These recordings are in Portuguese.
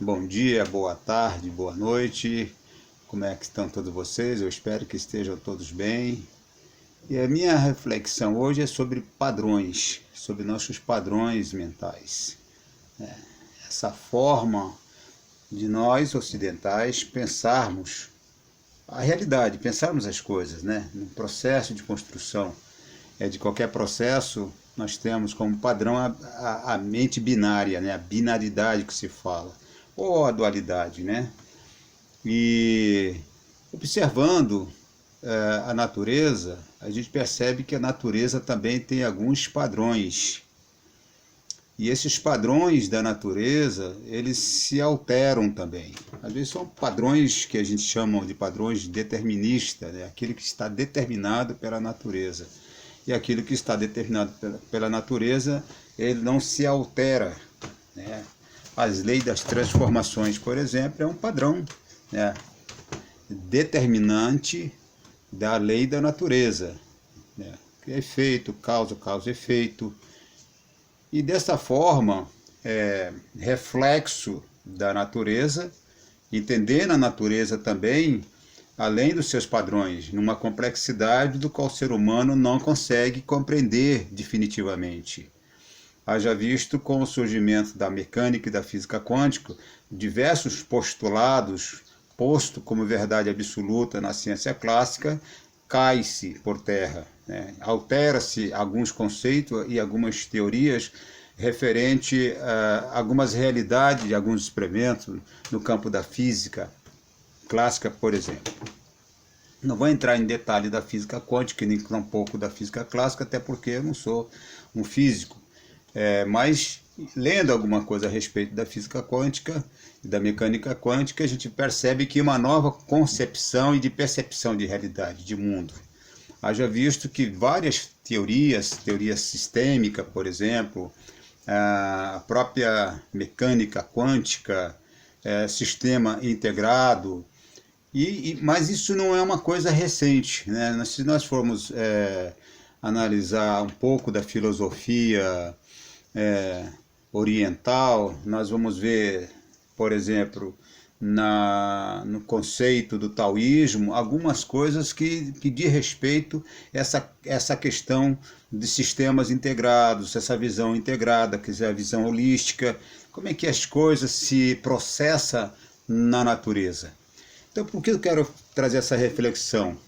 Bom dia, boa tarde, boa noite. Como é que estão todos vocês? Eu espero que estejam todos bem. E a minha reflexão hoje é sobre padrões, sobre nossos padrões mentais. Essa forma de nós ocidentais pensarmos a realidade, pensarmos as coisas, né? No processo de construção de qualquer processo, nós temos como padrão a mente binária, né? A binaridade que se fala, ou a dualidade, né? E observando a natureza, a gente percebe que a natureza também tem alguns padrões. E esses padrões da natureza, eles se alteram também. Às vezes são padrões que a gente chama de padrões deterministas, né? Aquilo que está determinado pela natureza. E aquilo que está determinado pela natureza, ele não se altera, né? As leis das transformações, por exemplo, é um padrão, né, determinante da lei da natureza, né? Efeito, causa, causa, efeito. E dessa forma, reflexo da natureza, entendendo a natureza também, além dos seus padrões, numa complexidade do qual o ser humano não consegue compreender definitivamente. Haja visto com o surgimento da mecânica e da física quântica, diversos postulados, posto como verdade absoluta na ciência clássica, cai-se por terra, né? Altera-se alguns conceitos e algumas teorias referente a algumas realidades de alguns experimentos no campo da física clássica, por exemplo. Não vou entrar em detalhe da física quântica, nem um pouco da física clássica, até porque eu não sou um físico. Mas lendo alguma coisa a respeito da física quântica e da mecânica quântica, a gente percebe que uma nova concepção e de percepção de realidade, de mundo. Haja visto que várias teorias, teoria sistêmica, por exemplo, a própria mecânica quântica, sistema integrado, mas isso não é uma coisa recente, né? Se nós formos analisar um pouco da filosofia oriental, nós vamos ver, por exemplo, no conceito do taoísmo, algumas coisas que diz respeito a essa questão de sistemas integrados, essa visão integrada, que é a visão holística, como é que as coisas se processam na natureza. Então, por que eu quero trazer essa reflexão?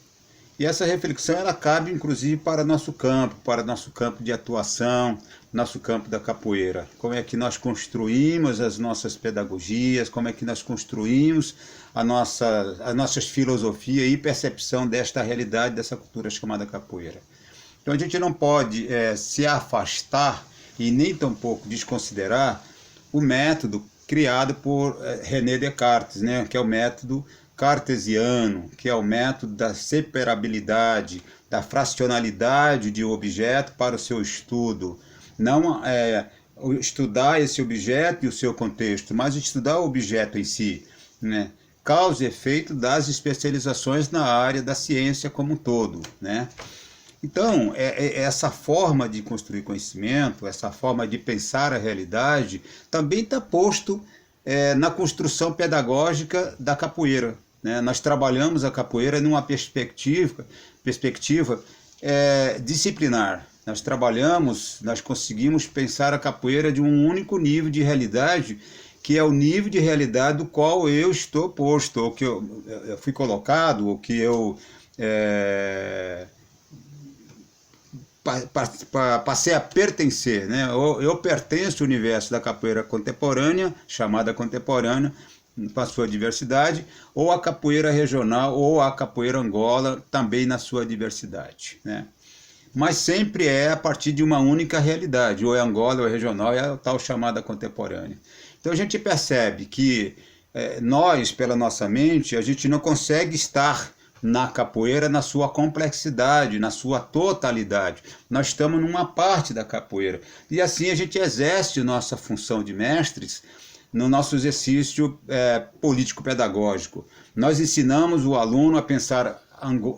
E essa reflexão ela cabe inclusive para nosso campo de atuação, nosso campo da capoeira. Como é que nós construímos as nossas pedagogias, como é que nós construímos as nossas filosofias e percepção desta realidade, dessa cultura chamada capoeira. Então a gente não pode se afastar e nem tampouco desconsiderar o método criado por René Descartes, né, que é o método cartesiano, que é o método da separabilidade, da fracionalidade de um objeto para o seu estudo. Não estudar esse objeto e o seu contexto, mas estudar o objeto em si, né? Causa e efeito das especializações na área da ciência como um todo, né? Então, essa forma de construir conhecimento, essa forma de pensar a realidade, também está posto na construção pedagógica da capoeira, né? Nós trabalhamos a capoeira numa perspectiva disciplinar. Nós conseguimos pensar a capoeira de um único nível de realidade, que é o nível de realidade do qual eu estou posto, ou que eu fui colocado, ou que eu passei a pertencer, né? Eu pertenço ao universo da capoeira contemporânea, chamada contemporânea, com a sua diversidade, ou a capoeira regional, ou a capoeira Angola, também na sua diversidade, né? Mas sempre é a partir de uma única realidade, ou é Angola, ou é regional, é a tal chamada contemporânea. Então a gente percebe que nós, pela nossa mente, a gente não consegue estar na capoeira na sua complexidade, na sua totalidade. Nós estamos numa parte da capoeira. E assim a gente exerce nossa função de mestres no nosso exercício político-pedagógico. Nós ensinamos o aluno a pensar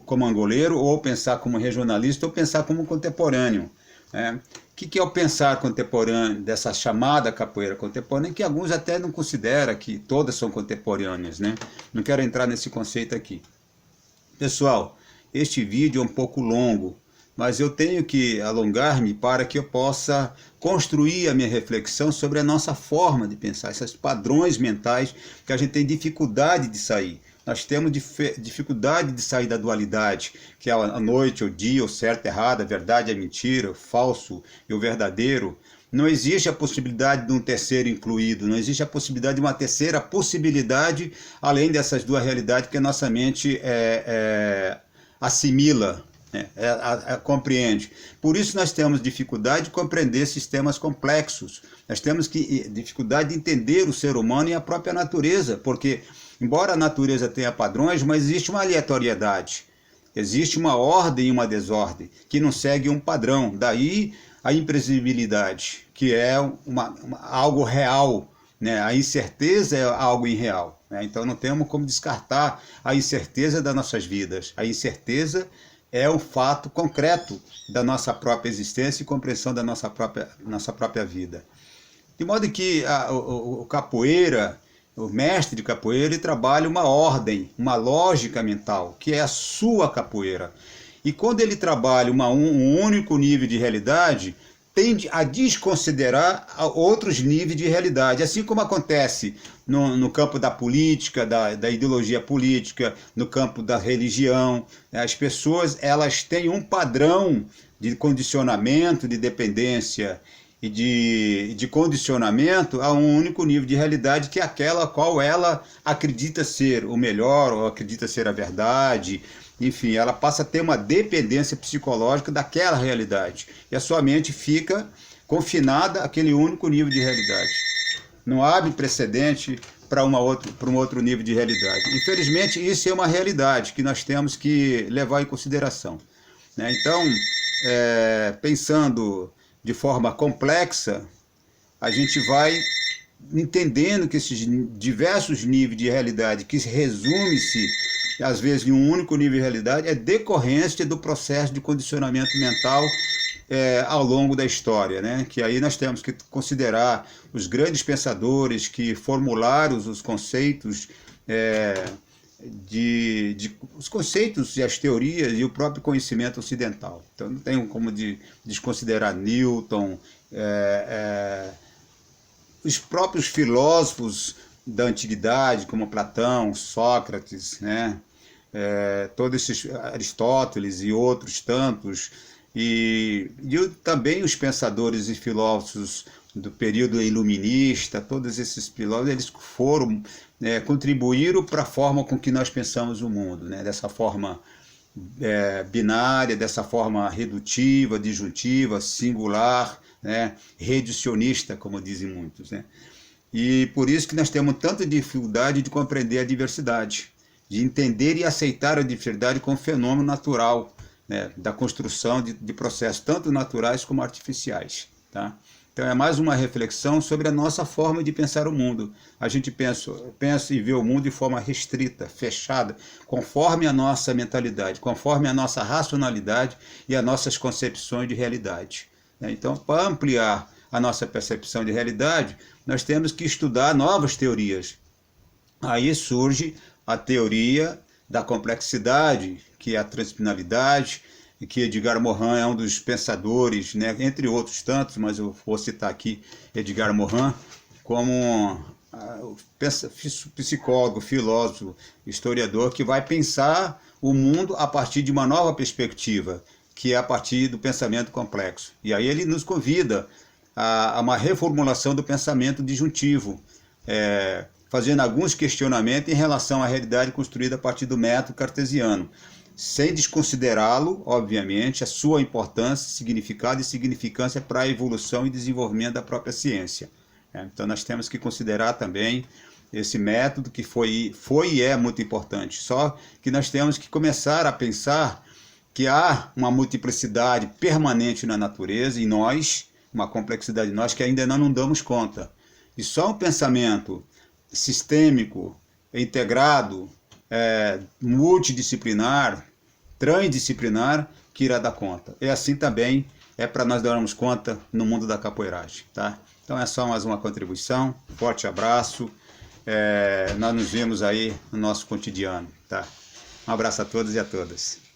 como angoleiro, ou pensar como regionalista, ou pensar como contemporâneo, né? que é o pensar contemporâneo dessa chamada capoeira contemporânea, que alguns até não consideram que todas são contemporâneas, né? Não quero entrar nesse conceito aqui. Pessoal, este vídeo é um pouco longo, mas eu tenho que alongar-me para que eu possa construir a minha reflexão sobre a nossa forma de pensar, esses padrões mentais que a gente tem dificuldade de sair. Nós temos dificuldade de sair da dualidade, que é a noite, o dia, o certo e errado, a verdade e a mentira, o falso e o verdadeiro. Não existe a possibilidade de um terceiro incluído, não existe a possibilidade de uma terceira possibilidade, além dessas duas realidades que a nossa mente assimila, né, compreende. Por isso nós temos dificuldade de compreender sistemas complexos, nós temos dificuldade de entender o ser humano e a própria natureza, porque embora a natureza tenha padrões, mas existe uma aleatoriedade, existe uma ordem e uma desordem, que não segue um padrão, daí a imprevisibilidade, que é algo real, né? A incerteza é algo irreal, né? Então não temos como descartar a incerteza das nossas vidas. A incerteza é um fato concreto da nossa própria existência e compreensão da nossa própria vida. De modo que o capoeira, o mestre de capoeira, ele trabalha uma ordem, uma lógica mental, que é a sua capoeira. E quando ele trabalha um único nível de realidade, tende a desconsiderar outros níveis de realidade. Assim como acontece no campo da política, da ideologia política, no campo da religião. As pessoas elas têm um padrão de condicionamento, de dependência e de condicionamento a um único nível de realidade, que é aquela a qual ela acredita ser o melhor, ou acredita ser a verdade. Enfim, ela passa a ter uma dependência psicológica daquela realidade. E a sua mente fica confinada àquele único nível de realidade. Não abre precedente para um outro nível de realidade. Infelizmente, isso é uma realidade que nós temos que levar em consideração, né? Então, pensando de forma complexa, a gente vai entendendo que esses diversos níveis de realidade, que resume-se às vezes em um único nível de realidade, é decorrência do processo de condicionamento mental ao longo da história, né? Que aí nós temos que considerar os grandes pensadores que formularam os conceitos, os conceitos e as teorias e o próprio conhecimento ocidental. Então não tem como desconsiderar Newton, os próprios filósofos da antiguidade, como Platão, Sócrates, né? Todos esses, Aristóteles e outros tantos, e também os pensadores e filósofos do período iluminista, todos esses filósofos, eles foram, contribuíram para a forma com que nós pensamos o mundo, né? Dessa forma binária, dessa forma redutiva, disjuntiva, singular, né? Reducionista, como dizem muitos, né? E por isso que nós temos tanta dificuldade de compreender a diversidade, de entender e aceitar a diversidade como fenômeno natural, né, da construção de processos tanto naturais como artificiais, tá? Então é mais uma reflexão sobre a nossa forma de pensar o mundo. A gente pensa e vê o mundo de forma restrita, fechada, conforme a nossa mentalidade, conforme a nossa racionalidade e as nossas concepções de realidade, né? Então, para ampliar a nossa percepção de realidade, nós temos que estudar novas teorias. Aí surge a teoria da complexidade, que é a transpersonalidade, e que Edgar Morin é um dos pensadores, né, entre outros tantos, mas eu vou citar aqui Edgar Morin como psicólogo, filósofo, historiador, que vai pensar o mundo a partir de uma nova perspectiva, que é a partir do pensamento complexo. E aí ele nos convida a uma reformulação do pensamento disjuntivo, fazendo alguns questionamentos em relação à realidade construída a partir do método cartesiano, sem desconsiderá-lo, obviamente, a sua importância, significado e significância para a evolução e desenvolvimento da própria ciência. Então nós temos que considerar também esse método que foi e é muito importante, só que nós temos que começar a pensar que há uma multiplicidade permanente na natureza, em nós, uma complexidade em nós que ainda não damos conta. E só um pensamento sistêmico, integrado, multidisciplinar, transdisciplinar, que irá dar conta. É assim também é para nós darmos conta no mundo da capoeiragem, tá? Então é só mais uma contribuição, forte abraço, nós nos vemos aí no nosso cotidiano, tá? Um abraço a todos e a todas.